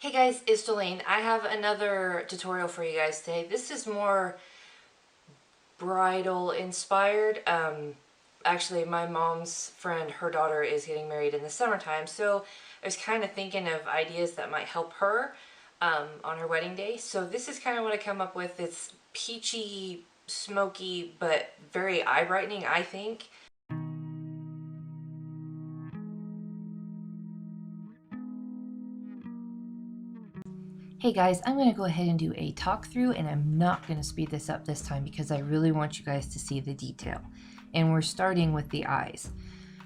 Hey guys, it's Jolene. I have another tutorial for you guys today. This is more bridal inspired. Actually, my mom's friend, her daughter is getting married in the summertime, so I was kind of thinking of ideas that might help her on her wedding day. So this is kind of what I come up with. It's peachy, smoky, but very eye brightening, I think. Hey guys, I'm going to go ahead and do a talk through, and I'm not going to speed this up this time because I really want you guys to see the detail. And we're starting with the eyes.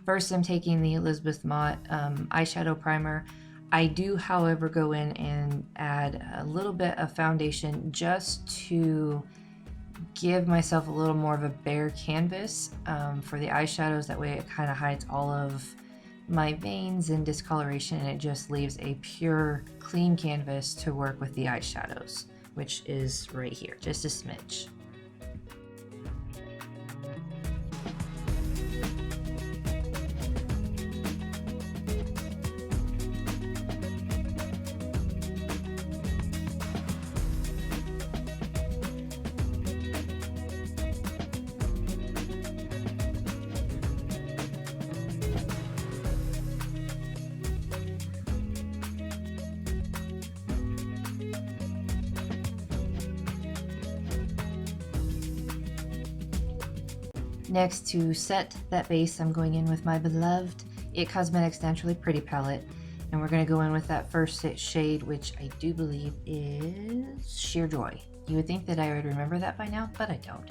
First, I'm taking the Elizabeth Mott eyeshadow primer. I do, however, go in and add a little bit of foundation just to give myself a little more of a bare canvas for the eyeshadows. That way it kind of hides all of my veins and discoloration, and it just leaves a pure, clean canvas to work with the eyeshadows, which is right here, just a smidge. Next, to set that base, I'm going in with my beloved It Cosmetics Naturally Pretty palette, and we're going to go in with that first shade, which I do believe is Sheer Joy. You would think that I would remember that by now, but I don't.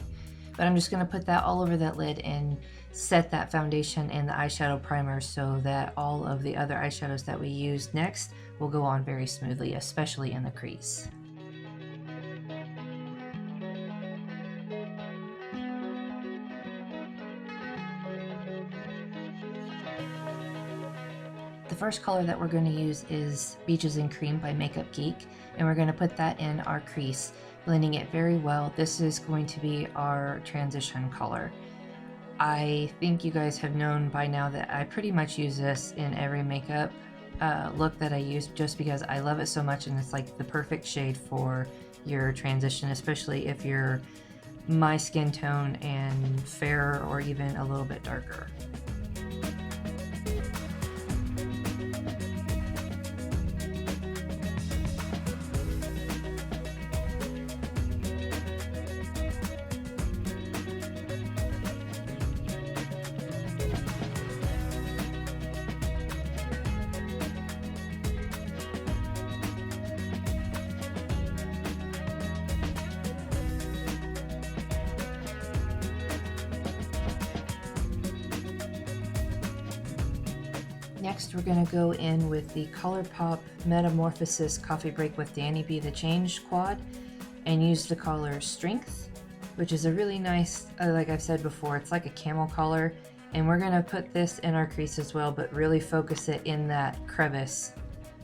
But I'm just going to put that all over that lid and set that foundation and the eyeshadow primer so that all of the other eyeshadows that we use next will go on very smoothly, especially in the crease. The first color that we're going to use is Beaches and Cream by Makeup Geek, and we're going to put that in our crease, blending it very well. This is going to be our transition color. I think you guys have known by now that I pretty much use this in every makeup look that I use, just because I love it so much, and it's like the perfect shade for your transition, especially if you're my skin tone and fairer or even a little bit darker. Next, we're going to go in with the ColourPop Metamorphosis Coffee Break with Danny B the Change quad and use the color Strength, which is a really nice, like I've said before, it's like a camel color, and we're going to put this in our crease as well, but really focus it in that crevice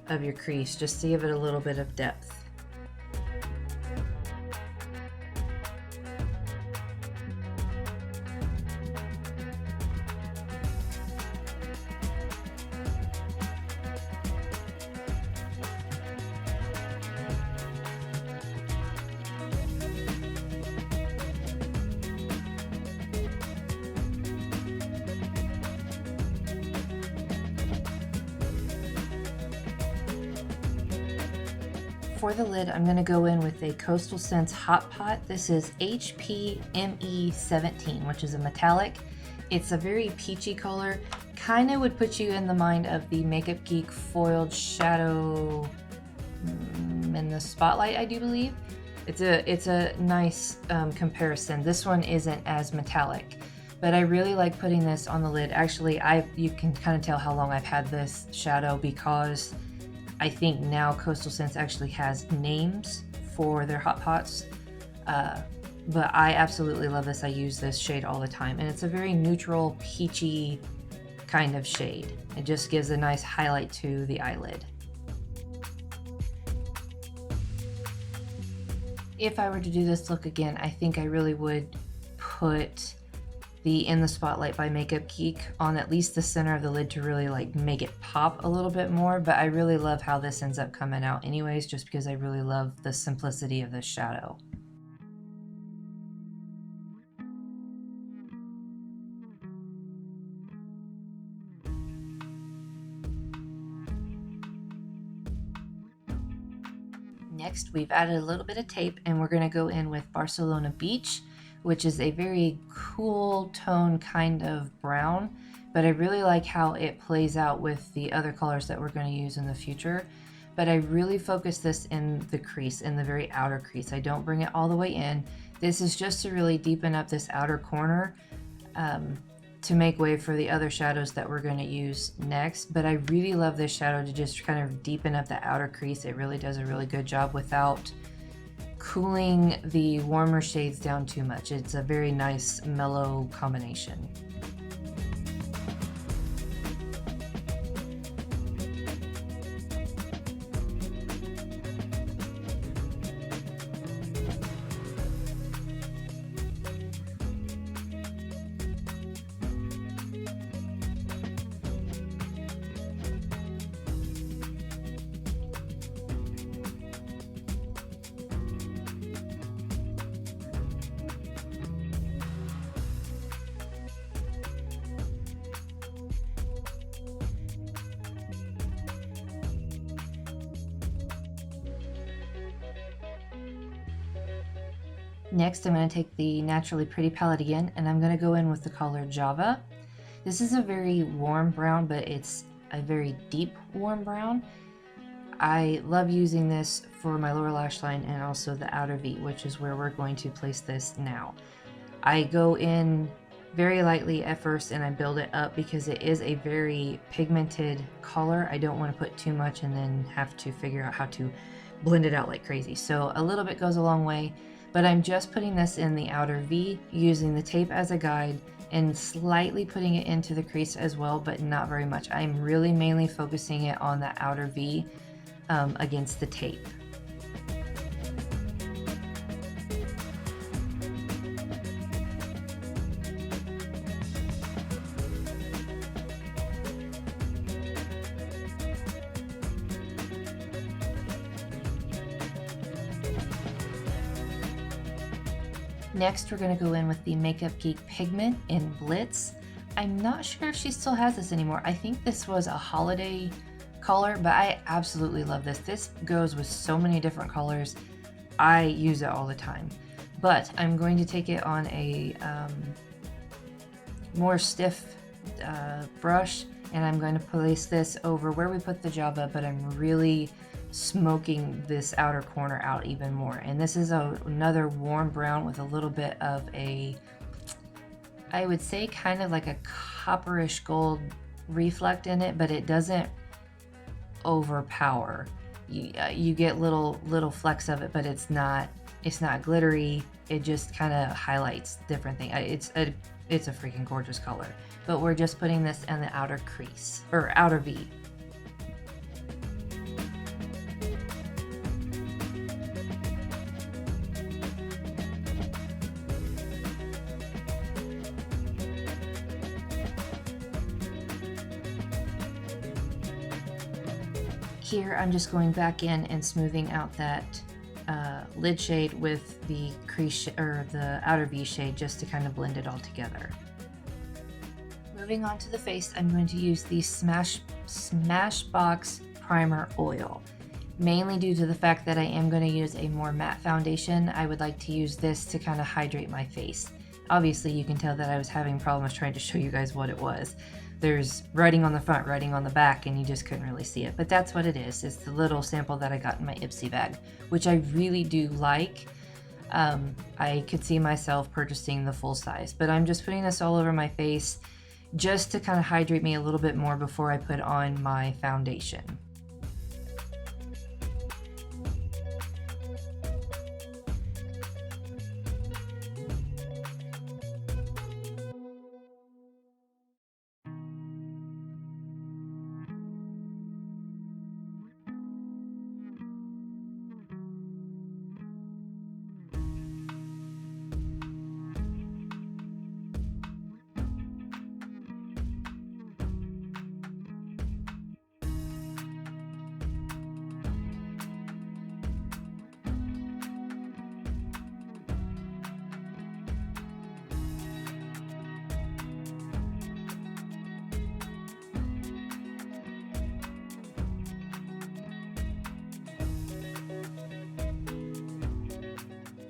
of your crease just to give it a little bit of depth. For the lid, I'm going to go in with a Coastal Scents Hot Pot. This is HPME17, which is a metallic. It's a very peachy color. Kind of would put you in the mind of the Makeup Geek Foiled Shadow in the Spotlight, I do believe. It's a nice comparison. This one isn't as metallic, but I really like putting this on the lid. Actually, you can kind of tell how long I've had this shadow because I think now Coastal Scents actually has names for their hot pots, but I absolutely love this. I use this shade all the time, and it's a very neutral, peachy kind of shade. It just gives a nice highlight to the eyelid. If I were to do this look again, I think I really would put the In the Spotlight by Makeup Geek on at least the center of the lid to really like make it pop a little bit more, but I really love how this ends up coming out anyways, just because I really love the simplicity of this shadow. Next, we've added a little bit of tape and we're going to go in with Barcelona Beach, which is a very cool tone kind of brown, but I really like how it plays out with the other colors that we're going to use in the future. But I really focus this in the crease, in the very outer crease. I don't bring it all the way in. This is just to really deepen up this outer corner to make way for the other shadows that we're going to use next. But I really love this shadow to just kind of deepen up the outer crease. It really does a really good job without cooling the warmer shades down too much. It's a very nice mellow combination. Next, I'm going to take the Naturally Pretty palette again, and I'm going to go in with the color Java. This is a very warm brown, but it's a very deep warm brown. I love using this for my lower lash line and also the outer V, which is where we're going to place this now. I go in very lightly at first and I build it up because it is a very pigmented color. I don't want to put too much and then have to figure out how to blend it out like crazy. So a little bit goes a long way, but I'm just putting this in the outer V, using the tape as a guide and slightly putting it into the crease as well, but not very much. I'm really mainly focusing it on the outer V against the tape. Next, we're going to go in with the Makeup Geek Pigment in Blitz. I'm not sure if she still has this anymore. I think this was a holiday color, but I absolutely love this. This goes with so many different colors. I use it all the time. But I'm going to take it on a more stiff brush, and I'm going to place this over where we put the Java, but I'm really smoking this outer corner out even more. And this is another warm brown with a little bit of a, I would say kind of like a copperish gold reflect in it, but it doesn't overpower. You get little flecks of it, but it's not glittery. It just kind of highlights different things. It's a freaking gorgeous color. But we're just putting this in the outer crease or outer V. Here I'm just going back in and smoothing out that lid shade with the crease or the outer V shade just to kind of blend it all together. Moving on to the face, I'm going to use the Smashbox Primer Oil. Mainly due to the fact that I am going to use a more matte foundation, I would like to use this to kind of hydrate my face. Obviously you can tell that I was having problems trying to show you guys what it was. There's writing on the front, writing on the back, and you just couldn't really see it. But that's what it is. It's the little sample that I got in my Ipsy bag, which I really do like. I could see myself purchasing the full size, but I'm just putting this all over my face just to kind of hydrate me a little bit more before I put on my foundation.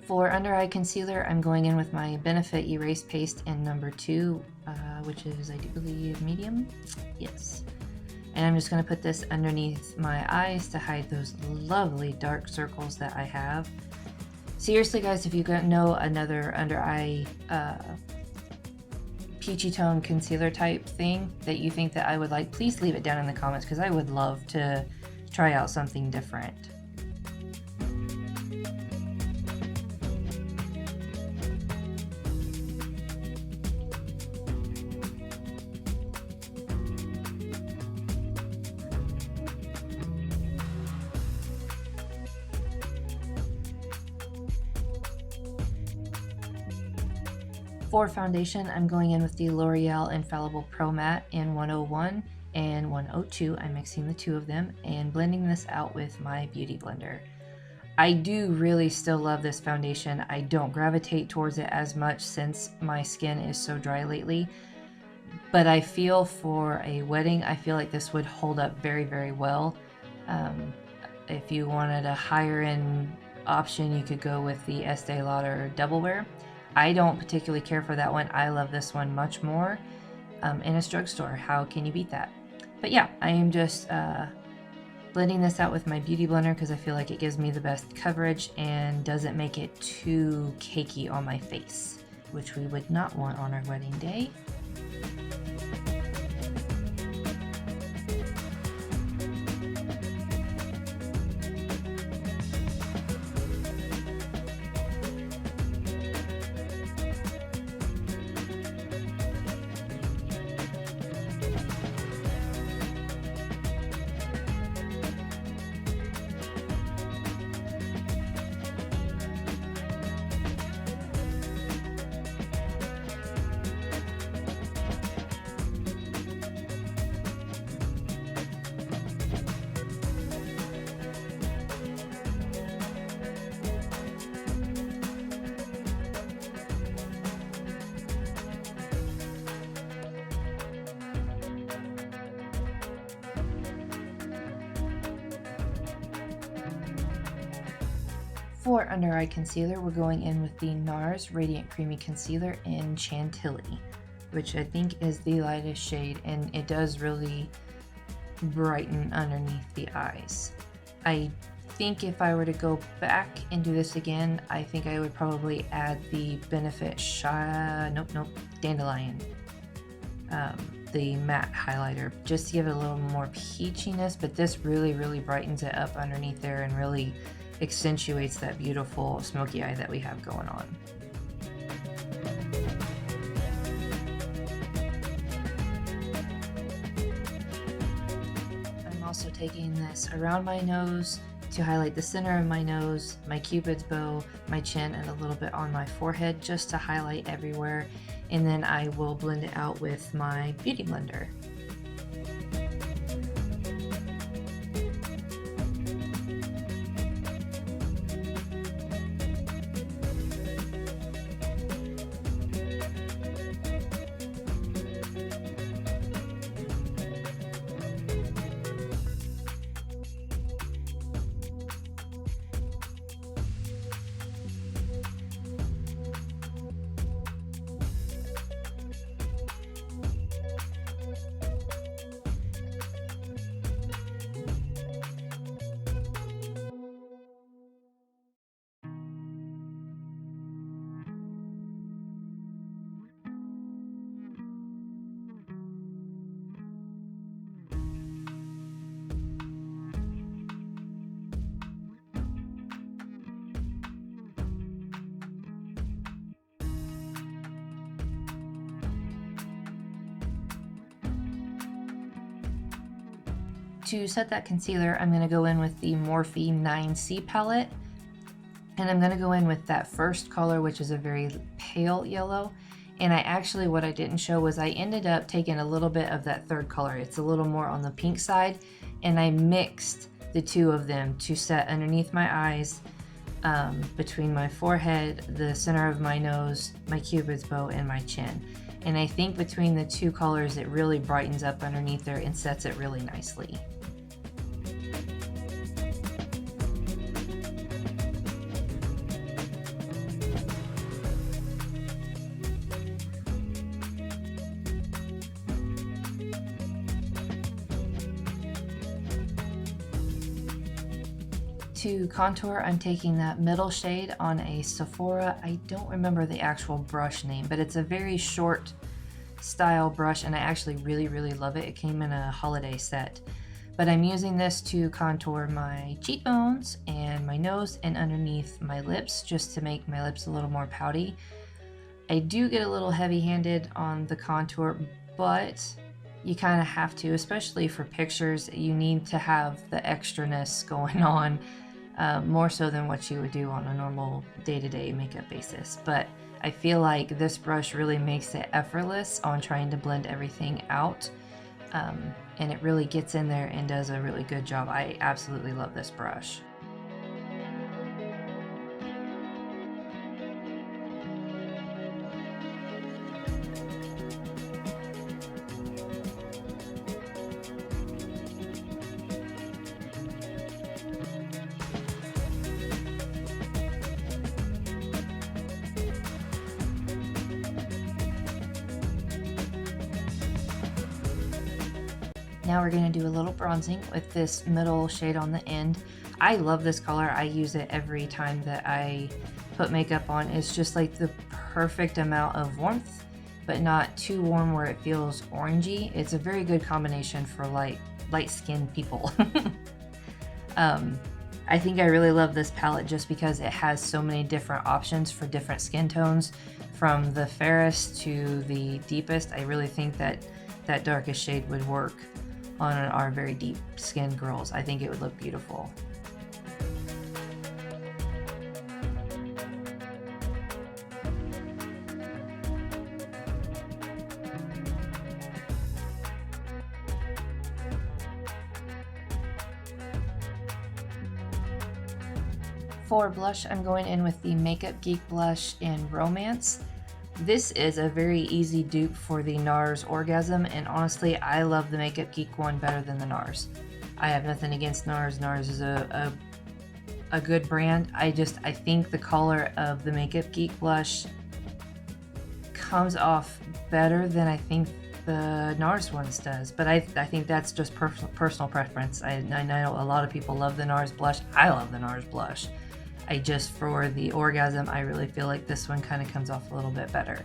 For under eye concealer, I'm going in with my Benefit Erase Paste in number 2, which is, I do believe, medium. Yes. And I'm just going to put this underneath my eyes to hide those lovely dark circles that I have. Seriously, guys, if you know another under eye peachy tone concealer type thing that you think that I would like, please leave it down in the comments because I would love to try out something different. For foundation, I'm going in with the L'Oreal Infallible Pro Matte in 101 and 102. I'm mixing the two of them and blending this out with my Beauty Blender. I do really still love this foundation. I don't gravitate towards it as much since my skin is so dry lately, but I feel for a wedding, I feel like this would hold up very, very well. If you wanted a higher end option, you could go with the Estee Lauder Double Wear. I don't particularly care for that one. I love this one much more. In a drugstore, how can you beat that? But yeah, I am just blending this out with my Beauty Blender because I feel like it gives me the best coverage and doesn't make it too cakey on my face, which we would not want on our wedding day. For under eye concealer, we're going in with the NARS Radiant Creamy Concealer in Chantilly, which I think is the lightest shade, and it does really brighten underneath the eyes. I think if I were to go back and do this again, I think I would probably add the Benefit Dandelion, the matte highlighter, just to give it a little more peachiness, but this really, really brightens it up underneath there and really accentuates that beautiful smoky eye that we have going on. I'm also taking this around my nose to highlight the center of my nose, my cupid's bow, my chin, and a little bit on my forehead just to highlight everywhere, and then I will blend it out with my Beauty Blender. To set that concealer, I'm going to go in with the Morphe 9C palette, and I'm going to go in with that first color, which is a very pale yellow. And what I didn't show was I ended up taking a little bit of that third color. It's a little more on the pink side, and I mixed the two of them to set underneath my eyes, between my forehead, the center of my nose, my cupid's bow, and my chin. And I think between the two colors, it really brightens up underneath there and sets it really nicely. To contour, I'm taking that middle shade on a Sephora. I don't remember the actual brush name, but it's a very short style brush, and I actually really love it. It came in a holiday set. But I'm using this to contour my cheekbones and my nose and underneath my lips, just to make my lips a little more pouty. I do get a little heavy-handed on the contour, but you kind of have to, especially for pictures. You need to have the extraness going on, more so than what you would do on a normal day-to-day makeup basis. But I feel like this brush really makes it effortless on trying to blend everything out. And it really gets in there and does a really good job. I absolutely love this brush. Now we're going to do a little bronzing with this middle shade on the end. I love this color. I use it every time that I put makeup on. It's just like the perfect amount of warmth, but not too warm where it feels orangey. It's a very good combination for light-skinned people. I think I really love this palette just because it has so many different options for different skin tones, from the fairest to the deepest. I really think that that darkest shade would work on our very deep skinned girls. I think it would look beautiful. For blush, I'm going in with the Makeup Geek blush in Romance. This is a very easy dupe for the NARS Orgasm, and honestly, I love the Makeup Geek one better than the NARS. I have nothing against NARS. NARS is a good brand. I think the color of the Makeup Geek blush comes off better than I think the NARS ones does, but I think that's just personal preference. I know a lot of people love the NARS blush. I love the NARS blush. For the Orgasm, I really feel like this one kind of comes off a little bit better.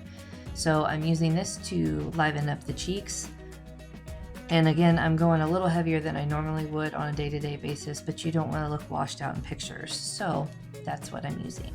So I'm using this to liven up the cheeks. And again, I'm going a little heavier than I normally would on a day-to-day basis, but you don't want to look washed out in pictures. So that's what I'm using.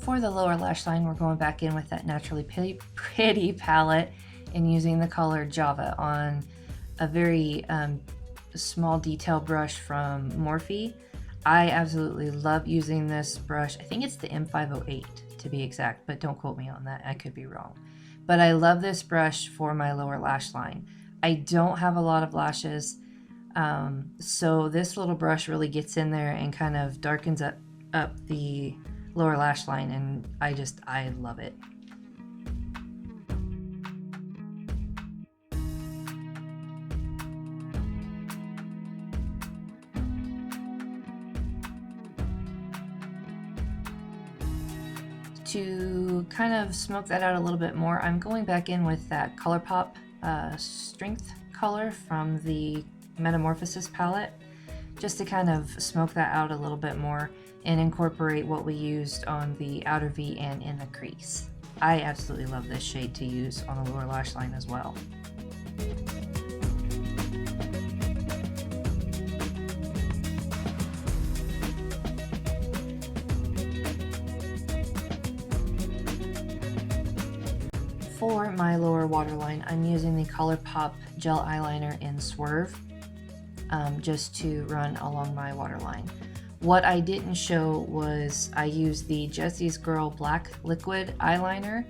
For the lower lash line, we're going back in with that Naturally Pretty palette and using the color Java on a very small detail brush from Morphe. I absolutely love using this brush. I think it's the M508 to be exact, but don't quote me on that. I could be wrong. But I love this brush for my lower lash line. I don't have a lot of lashes, so this little brush really gets in there and kind of darkens up the lower lash line, and I love it. To kind of smoke that out a little bit more, I'm going back in with that ColourPop Strength color from the Metamorphosis palette, just to kind of smoke that out a little bit more and incorporate what we used on the outer V and in the crease. I absolutely love this shade to use on the lower lash line as well. For my lower waterline, I'm using the ColourPop gel eyeliner in Swerve, just to run along my waterline. What I didn't show was I used the Jessie's Girl Black Liquid Eyeliner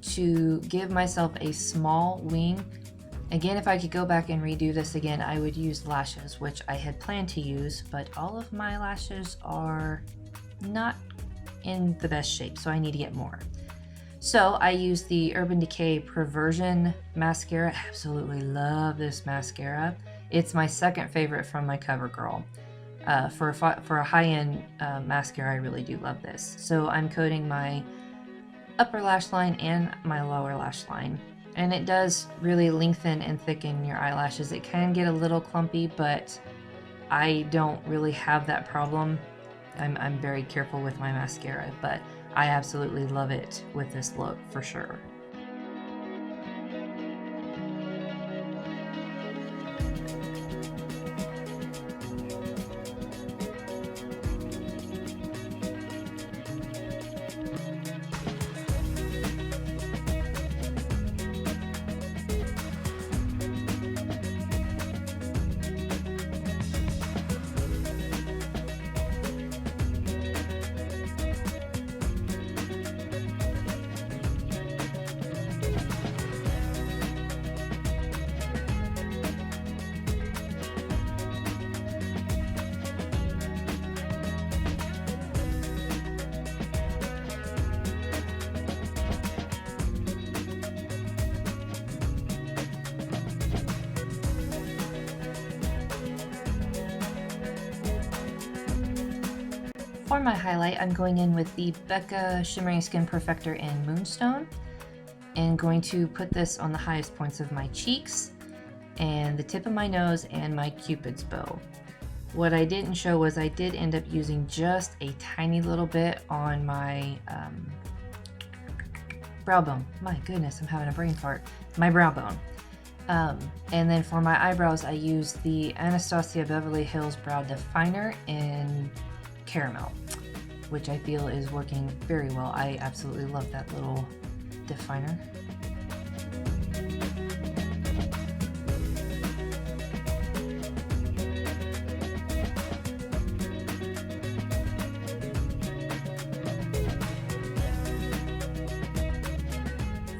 to give myself a small wing. Again, if I could go back and redo this again, I would use lashes, which I had planned to use, but all of my lashes are not in the best shape, so I need to get more. So I used the Urban Decay Perversion Mascara. I absolutely love this mascara. It's my second favorite from my CoverGirl. For a high-end mascara, I really do love this. So I'm coating my upper lash line and my lower lash line. And it does really lengthen and thicken your eyelashes. It can get a little clumpy, but I don't really have that problem. I'm very careful with my mascara, but I absolutely love it with this look for sure. For my highlight, I'm going in with the Becca Shimmering Skin Perfector in Moonstone, and going to put this on the highest points of my cheeks and the tip of my nose and my Cupid's bow. What I didn't show was I did end up using just a tiny little bit on my brow bone. My goodness, I'm having a brain fart. My brow bone. And then for my eyebrows, I used the Anastasia Beverly Hills Brow Definer in Caramel, which I feel is working very well. I absolutely love that little definer.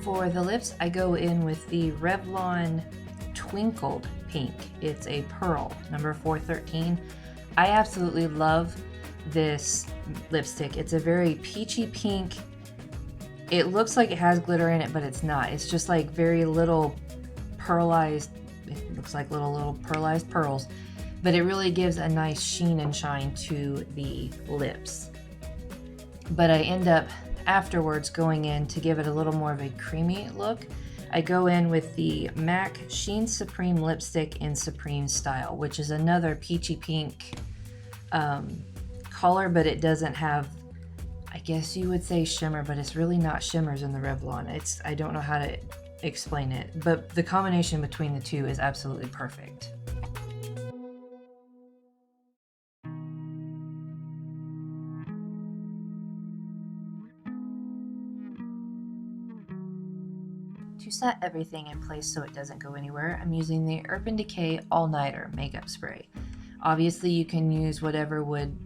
For the lips, I go in with the Revlon Twinkled Pink. It's a pearl, number 413. I absolutely love this lipstick. It's a very peachy pink. It looks like it has glitter in it, but it's not. It's just like very little pearlized, it looks like little pearlized pearls, but it really gives a nice sheen and shine to the lips. But I end up afterwards going in to give it a little more of a creamy look. I go in with the MAC Sheen Supreme lipstick in Supreme Style, which is another peachy pink color, but it doesn't have, I guess you would say shimmer, but it's really not shimmers in the Revlon. I don't know how to explain it, but the combination between the two is absolutely perfect. To set everything in place so it doesn't go anywhere, I'm using the Urban Decay All Nighter makeup spray. Obviously you can use whatever would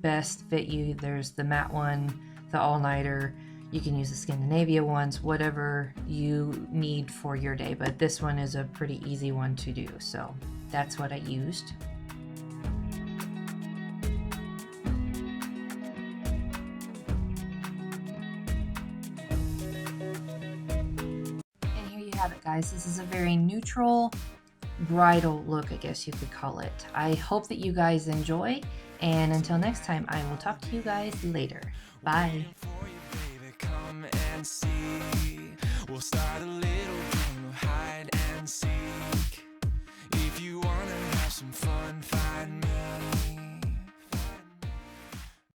best fit you. There's the matte one, the All Nighter, you can use the Scandinavia ones, whatever you need for your day, but this one is a pretty easy one to do, so that's what I used. Have it, guys. This is a very neutral bridal look, I guess you could call it. I hope that you guys enjoy, and until next time, I will talk to you guys later. Bye.